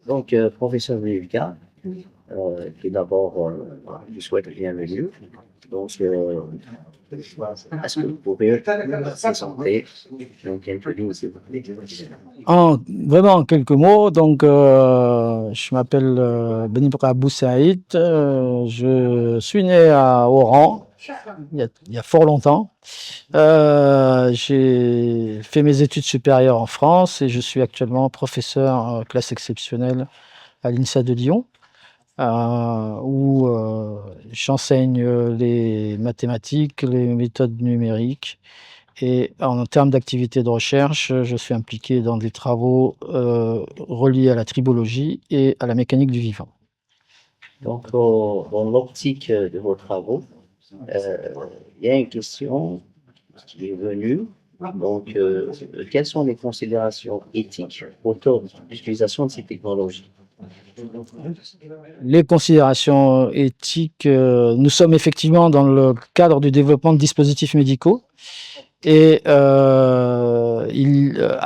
Donc, professeur Vilka, tout d'abord, je vous souhaite la bienvenue. Donc, est-ce que vous pouvez vous présenter dans quelques mots, s'il vous plaît? Vraiment en quelques mots, donc je m'appelle Benibra Abou Saïd, je suis né à Oran il y a fort longtemps. J'ai fait mes études supérieures en France et je suis actuellement professeur classe exceptionnelle à l'INSA de Lyon, où j'enseigne les mathématiques, les méthodes numériques. Et en termes d'activité de recherche, je suis impliqué dans des travaux reliés à la tribologie et à la mécanique du vivant. Donc, dans l'optique de vos travaux, il y a une question qui est venue. Donc, quelles sont les considérations éthiques autour de l'utilisation de ces technologies? Les considérations éthiques, nous sommes effectivement dans le cadre du développement de dispositifs médicaux. Et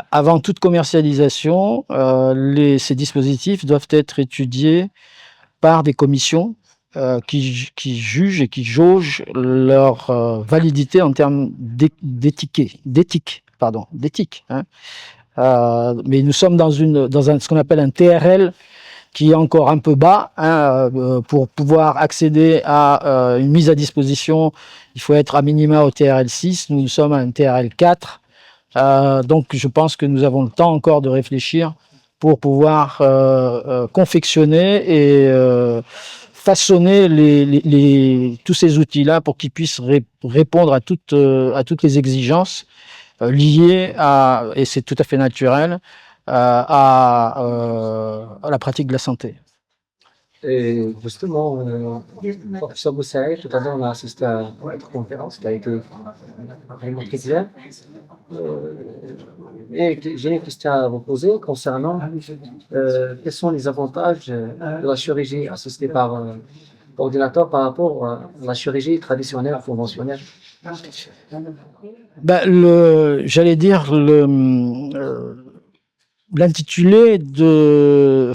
avant toute commercialisation, ces dispositifs doivent être étudiés par des commissions qui jugent et qui jaugent leur validité en termes d'éthique. Hein. Mais nous sommes dans ce qu'on appelle un TRL qui est encore un peu bas. Pour pouvoir accéder à une mise à disposition, il faut être à minima au TRL 6. Nous sommes à un TRL 4. Donc, je pense que nous avons le temps encore de réfléchir pour pouvoir confectionner et façonner tous ces outils-là pour qu'ils puissent répondre à toutes les exigences liées à, et c'est tout à fait naturel, à la pratique de la santé. Et justement, professeur Boussaïd, tout à l'heure on a assisté à votre conférence qui a été vraiment très bien. Et j'ai une question à vous poser concernant quels sont les avantages de la chirurgie assistée par ordinateur par rapport à la chirurgie traditionnelle, conventionnelle. J'allais dire, l'intitulé de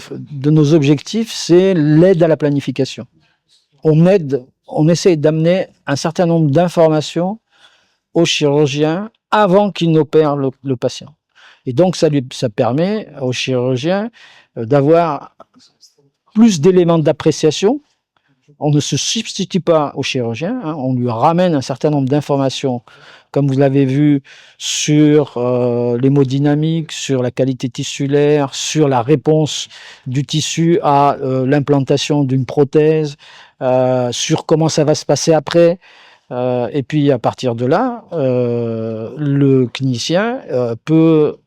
nos objectifs, c'est l'aide à la planification. On essaie d'amener un certain nombre d'informations au chirurgien avant qu'il n'opère le patient. Et donc, ça permet au chirurgien d'avoir plus d'éléments d'appréciation. On ne se substitue pas au chirurgien, hein, on lui ramène un certain nombre d'informations, comme vous l'avez vu, sur l'hémodynamique, sur la qualité tissulaire, sur la réponse du tissu à l'implantation d'une prothèse, sur comment ça va se passer après. Et puis à partir de là, le clinicien peut,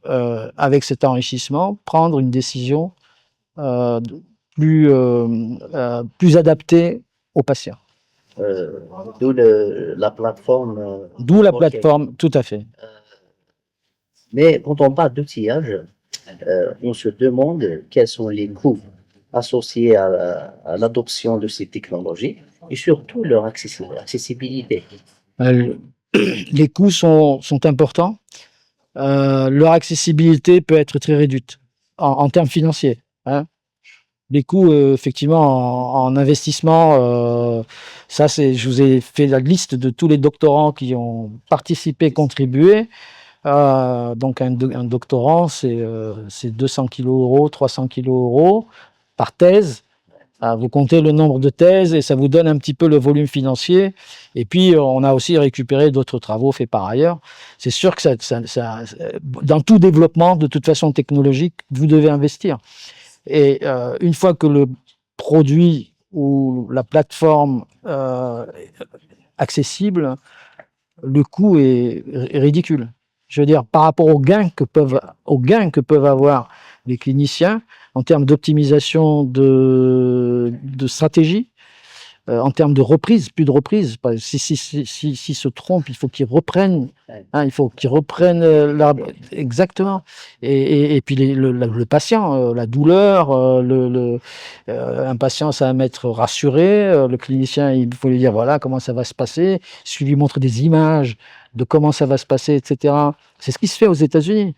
avec cet enrichissement, prendre une décision plus adaptée aux patients. D'où la plateforme. D'où la plateforme, tout à fait. Mais quand on parle d'outillage, on se demande quels sont les coûts associés à l'adoption de ces technologies et surtout leur accessibilité. Les coûts sont importants. Leur accessibilité peut être très réduite en termes financiers. Hein. Les coûts, effectivement, en investissement, je vous ai fait la liste de tous les doctorants qui ont participé, contribué. Donc un doctorant, c'est 200 kg €, 300 kg € par thèse. Vous comptez le nombre de thèses et ça vous donne un petit peu le volume financier. Et puis, on a aussi récupéré d'autres travaux faits par ailleurs. C'est sûr que dans tout développement, de toute façon technologique, vous devez investir. Et une fois que le produit ou la plateforme est accessible, le coût est ridicule. Je veux dire, par rapport aux gains que peuvent avoir les cliniciens en termes d'optimisation de stratégie, en termes de reprise, plus de reprise. S'il se trompe, il faut qu'il reprenne. Il faut qu'il reprenne exactement. Et puis le patient, la douleur, un patient, ça va être rassuré. Le clinicien, il faut lui dire voilà comment ça va se passer. Si lui montre des images de comment ça va se passer, etc. C'est ce qui se fait aux États-Unis.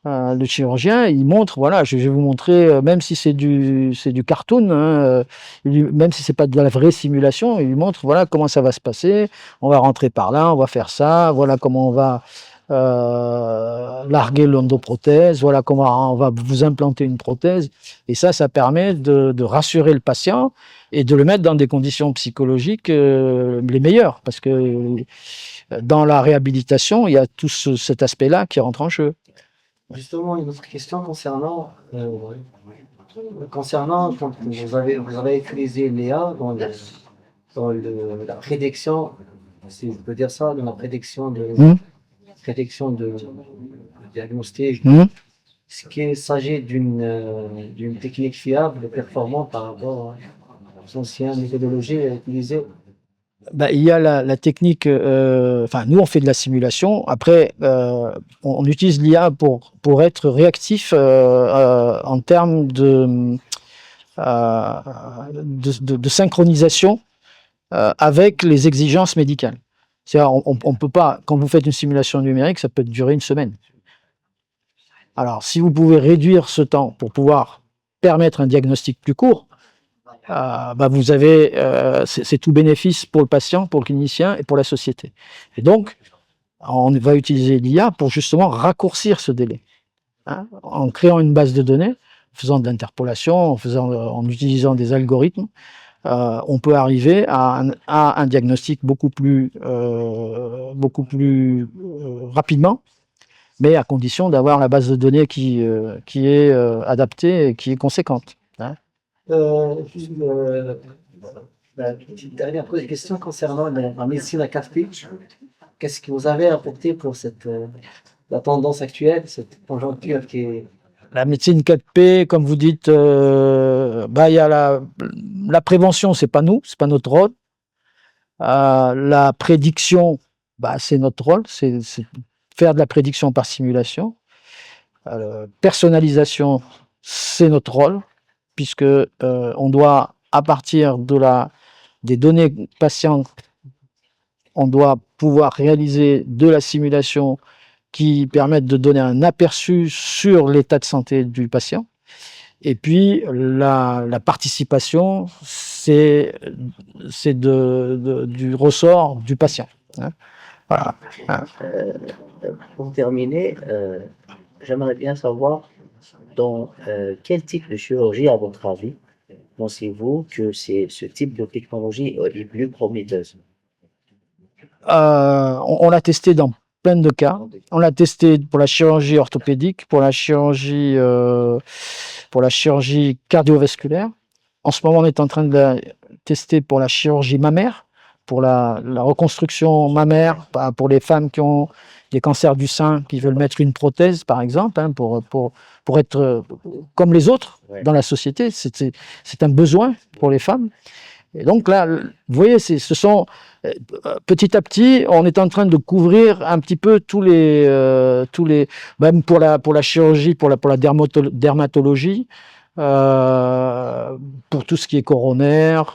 Le chirurgien, il montre, voilà, je vais vous montrer, même si c'est du cartoon, même si c'est pas de la vraie simulation, il lui montre, voilà comment ça va se passer, on va rentrer par là, on va faire ça, voilà comment on va larguer l'endoprothèse, voilà comment on va vous implanter une prothèse, et ça permet de rassurer le patient et de le mettre dans des conditions psychologiques les meilleures, parce que dans la réhabilitation, il y a tout cet aspect-là qui rentre en jeu. Justement, une autre question concernant quand vous avez utilisé l'IA la prédiction, si je peux dire ça, dans la prédiction de diagnostic. Est-ce qu'il s'agit d'une technique fiable et performante par rapport aux anciennes méthodologies utilisées? Il y a la technique, nous on fait de la simulation, après on utilise l'IA pour être réactif en termes de synchronisation avec les exigences médicales. C'est-à-dire on peut pas, quand vous faites une simulation numérique, ça peut durer une semaine. Alors si vous pouvez réduire ce temps pour pouvoir permettre un diagnostic plus court, vous avez, c'est tout bénéfice pour le patient, pour le clinicien et pour la société. Et donc, on va utiliser l'IA pour justement raccourcir ce délai. En créant une base de données, en faisant de l'interpolation, en utilisant des algorithmes, on peut arriver à un diagnostic beaucoup plus rapidement, mais à condition d'avoir la base de données qui est adaptée et qui est conséquente. Une dernière question concernant la médecine à 4P. Qu'est-ce que vous avez apporté pour la tendance actuelle, cette conjoncture qui est... La médecine 4P, comme vous dites, il y a la prévention, c'est pas nous, c'est pas notre rôle. La prédiction, c'est notre rôle, c'est faire de la prédiction par simulation. Personnalisation, c'est notre rôle, puisque on doit, à partir des données patients, on doit pouvoir réaliser de la simulation qui permettent de donner un aperçu sur l'état de santé du patient. Et puis la participation, c'est du ressort du patient. Voilà. Pour terminer, j'aimerais bien savoir dans quel type de chirurgie, à votre avis, pensez-vous que ce type de technologie est plus prometteuse? On l'a testé dans plein de cas. On l'a testé pour la chirurgie orthopédique, pour la chirurgie cardiovasculaire. En ce moment, on est en train de la tester pour la chirurgie mammaire, pour la reconstruction mammaire, pour les femmes qui ont des cancers du sein, qui veulent mettre une prothèse, par exemple, pour être comme les autres dans la société. C'est un besoin pour les femmes. Et donc là, vous voyez, ce sont petit à petit, on est en train de couvrir un petit peu tous les même pour la chirurgie, pour la dermatologie, pour tout ce qui est coronaire,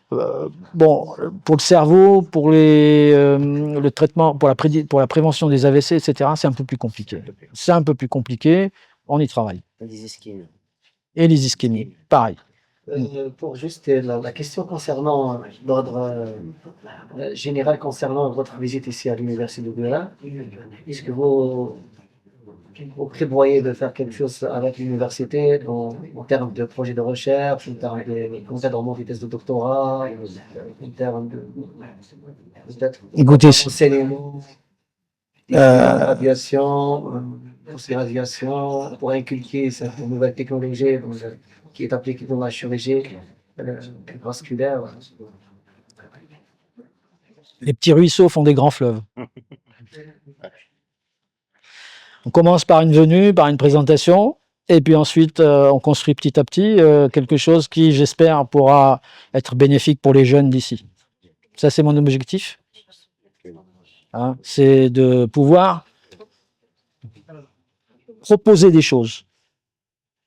pour le cerveau, pour le traitement, pour la prévention des AVC, etc. C'est un peu plus compliqué. C'est un peu plus compliqué. On y travaille. Les ischémies. Et les ischémies, pareil. Pour juste la question concernant l'ordre général concernant votre visite ici à l'Université de Guyana, est-ce que vous prévoyez de faire quelque chose avec l'université en termes de projet de recherche, en termes d'encadrement de thèse de doctorat, en termes de peut-être enseignement, radiation, radiation, pour inculquer cette nouvelle technologie qui est appliquée dans la chirurgie vasculaire. Les petits ruisseaux font des grands fleuves. On commence par une venue, par une présentation, Et puis ensuite, on construit petit à petit quelque chose qui, j'espère, pourra être bénéfique pour les jeunes d'ici. Ça, c'est mon objectif. Hein, c'est de pouvoir proposer des choses.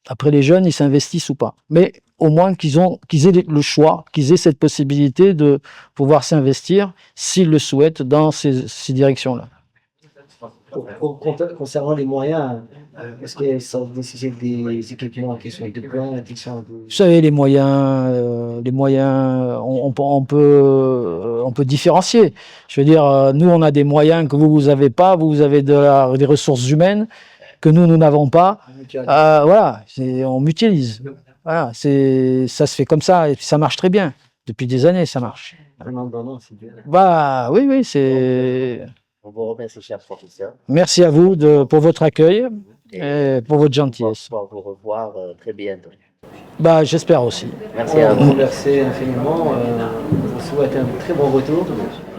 Après, les jeunes, ils s'investissent ou pas. Mais au moins qu'ils aient le choix, qu'ils aient cette possibilité de pouvoir s'investir, s'ils le souhaitent, dans ces directions-là. Concernant les moyens, est-ce que ça nécessite des équipements qui sont de pointe, qui sont de... Vous savez, les moyens, on peut différencier. Je veux dire, nous, on a des moyens que vous n'avez pas, vous avez des ressources humaines que nous n'avons pas. Voilà, on mutualise. Voilà, ça se fait comme ça, et puis ça marche très bien. Depuis des années, ça marche. C'est bien. Bah, oui, c'est... On vous remercie, cher professeur. Merci à vous pour votre accueil et pour votre gentillesse. On va vous revoir très bientôt. Bah, j'espère aussi. Merci à On vous. vous remercie infiniment. On vous souhaite un très bon retour.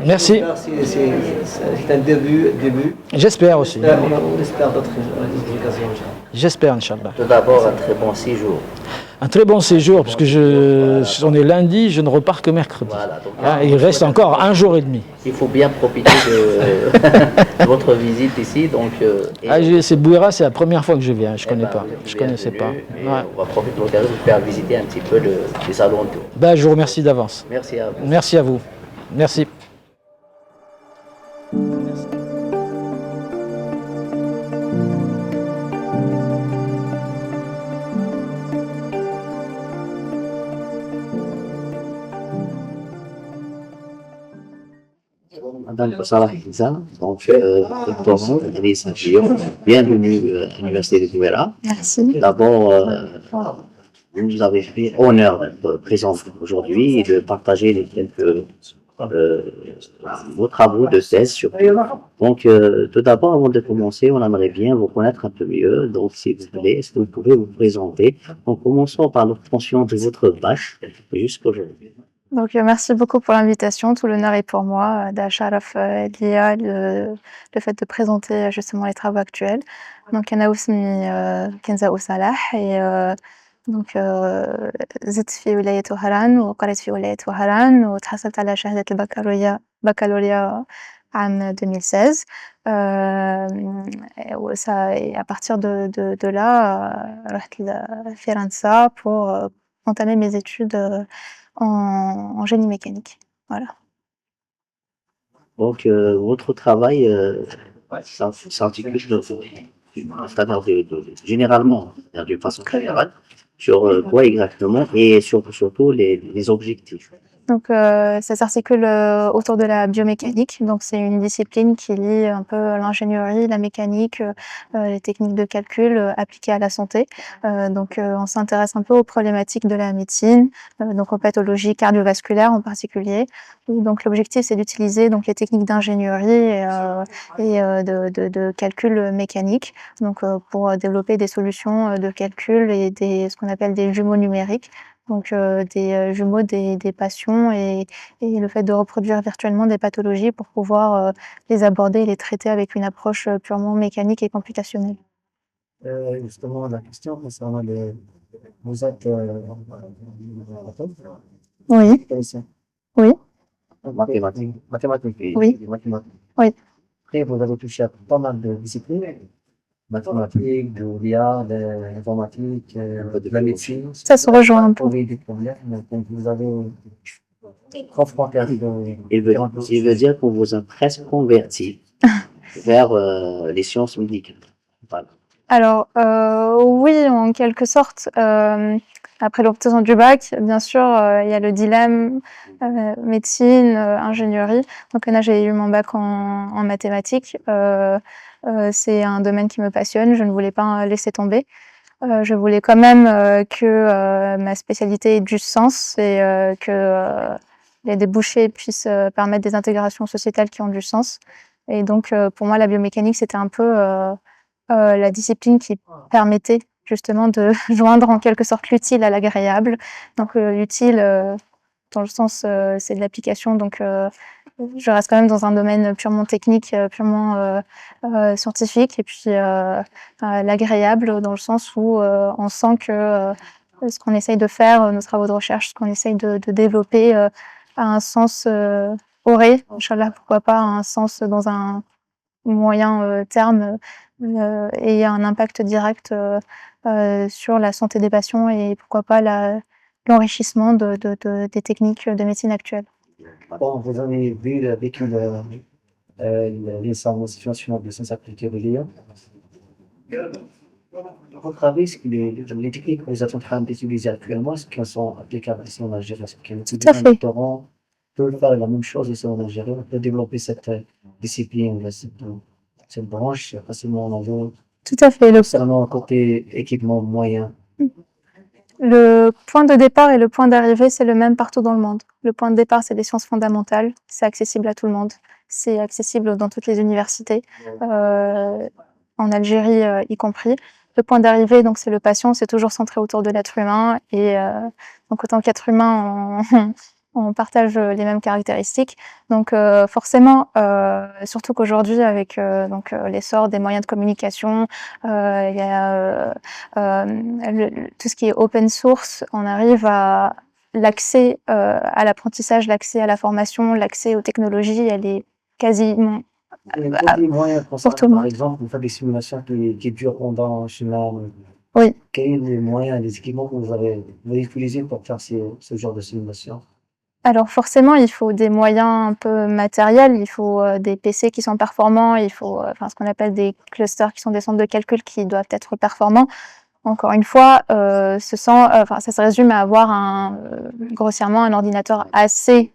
Merci. C'est un début. J'espère aussi. On espère d'autres occasions. J'espère, Inch'Allah. Tout d'abord, un très bon séjour. Un très bon séjour, parce que on est lundi, je ne repars que mercredi. Voilà, donc, Hein, il reste encore 1 jour et demi. il faut bien profiter de votre visite ici. Donc, C'est Bouira, c'est la première fois que je viens, je eh connais ben, pas. Je connaissais pas. bienvenue, et Ouais. on va profiter de l'occasion de vous faire visiter un petit peu les alentours. Bah, je vous remercie d'avance. Merci à vous. Merci à vous. Merci. Madame Salah Hiza, donc doctorant Elisa Guillaume, bienvenue à l'Université de Douala. Merci. D'abord, vous nous avez fait honneur d'être présent aujourd'hui et de partager vos travaux de thèse surtout. Donc, tout d'abord, avant de commencer, on aimerait bien vous connaître un peu mieux. Donc, si vous voulez, est-ce que vous pouvez vous présenter? Donc, commençons par l'obtention de votre bac jusqu'aujourd'hui. Donc, merci beaucoup pour l'invitation. Tout l'honneur est pour moi d'Acharaf Lia, le fait de présenter justement les travaux actuels. Donc, أنا اسمي كنزة أوسلاح et donc زدت في ولاية وهران وقريت في ولاية وهران وتحصلت على شهادة البكالوريا عام 2016. Et à partir de là, رحت لفرنسا pour entamer mes études en génie mécanique. Voilà. Donc, votre travail s'articule c'est-à-dire généralement, d'une façon générale, sur quoi exactement et surtout les objectifs. Donc, ça s'articule autour de la biomécanique. Donc, c'est une discipline qui lie un peu l'ingénierie, la mécanique, les techniques de calcul appliquées à la santé. Donc, on s'intéresse un peu aux problématiques de la médecine, donc aux pathologies cardiovasculaires en particulier. Et donc, l'objectif, c'est d'utiliser donc les techniques d'ingénierie et de calcul mécanique, donc pour développer des solutions de calcul et ce qu'on appelle des jumeaux numériques. Donc des jumeaux des patients et le fait de reproduire virtuellement des pathologies pour pouvoir les aborder et les traiter avec une approche purement mécanique et computationnelle. Justement, la question concernant vous êtes Oui, oui, Mathématiques. Oui. Oui. Après, vous avez touché à pas mal de disciplines. Mathématiques, de l'IA, de l'informatique, de la médecine. ça se rejoint un peu. Trouver des problèmes, donc vous avez confronté à Il veut dire qu'on vous a presque converti vers les sciences médicales. Voilà. Alors, oui, en quelque sorte. Après l'obtention du bac, bien sûr, il y a le dilemme médecine, ingénierie. Donc là, j'ai eu mon bac en mathématiques. C'est un domaine qui me passionne. Je ne voulais pas laisser tomber. Je voulais quand même que ma spécialité ait du sens et que les débouchés puissent permettre des intégrations sociétales qui ont du sens. Et donc, pour moi, la biomécanique, c'était un peu la discipline qui permettait justement de joindre en quelque sorte l'utile à l'agréable. Donc l'utile, dans le sens, c'est de l'application, donc je reste quand même dans un domaine purement technique, purement scientifique, et puis l'agréable dans le sens où on sent que ce qu'on essaye de faire, nos travaux de recherche, ce qu'on essaye de développer a un sens, aurait, Inch'Allah, pourquoi pas, un sens dans un moyen terme, et un impact direct sur la santé des patients et pourquoi pas l'enrichissement des techniques de médecine actuelles. Bon, vous avez vécu l'INSA, l'Institut national de sciences appliquées de Lyon. À votre avis, est-ce que les techniques que vous êtes en train d'utiliser actuellement, est-ce qu'elles sont applicables ici en Algérie? Est-ce qu'un Tout à fait. doctorant peut faire la même chose ici en Algérie? On peut développer cette discipline, cette branche facilement en Algérie, Tout à fait. concernant le côté équipement moyen. Le point de départ et le point d'arrivée, c'est le même partout dans le monde. Le point de départ, c'est des sciences fondamentales, c'est accessible à tout le monde, c'est accessible dans toutes les universités, en Algérie y compris. Le point d'arrivée, donc, c'est le patient, c'est toujours centré autour de l'être humain, et donc autant qu'être humain, on partage les mêmes caractéristiques. Donc forcément, surtout qu'aujourd'hui, avec l'essor des moyens de communication, il y a tout ce qui est open source, on arrive à l'accès à l'apprentissage, l'accès à la formation, l'accès aux technologies, elle est quasiment Des moyens pour tout le par monde. exemple, vous faites des simulations qui durent pendant, je sais pas, Oui. quels sont les moyens, les équipements que vous avez utilisés pour faire ce genre de simulation? Alors forcément, il faut des moyens un peu matériels, il faut des PC qui sont performants, il faut ce qu'on appelle des clusters qui sont des centres de calcul qui doivent être performants. Encore une fois, ça se résume à avoir grossièrement un ordinateur assez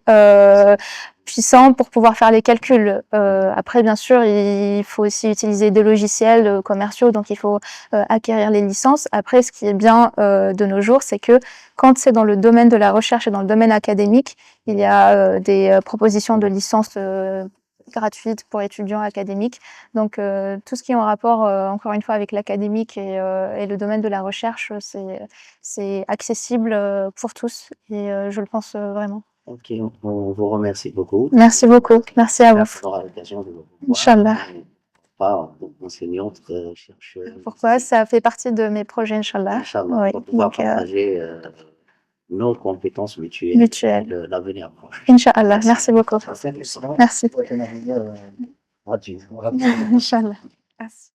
puissant pour pouvoir faire les calculs. Après, bien sûr, il faut aussi utiliser des logiciels commerciaux, donc il faut acquérir les licences. Après, ce qui est bien de nos jours, c'est que quand c'est dans le domaine de la recherche et dans le domaine académique, il y a des propositions de licences gratuites pour étudiants académiques. Donc tout ce qui est en rapport, encore une fois, avec l'académique et le domaine de la recherche, c'est accessible pour tous, et je le pense vraiment. Ok, on vous remercie beaucoup. Merci beaucoup. Merci à vous. On aura l'occasion de vous revoir. Inch'Allah. Pas enseignante, chercheuse. Pourquoi? Ça fait partie de mes projets, Inch'Allah. Inch'Allah, Oui. pour pouvoir Donc, partager nos compétences mutuelles. mutuelle. L'avenir proche. Inch'Allah. Merci beaucoup. Merci. Radio. Inch'Allah. Merci.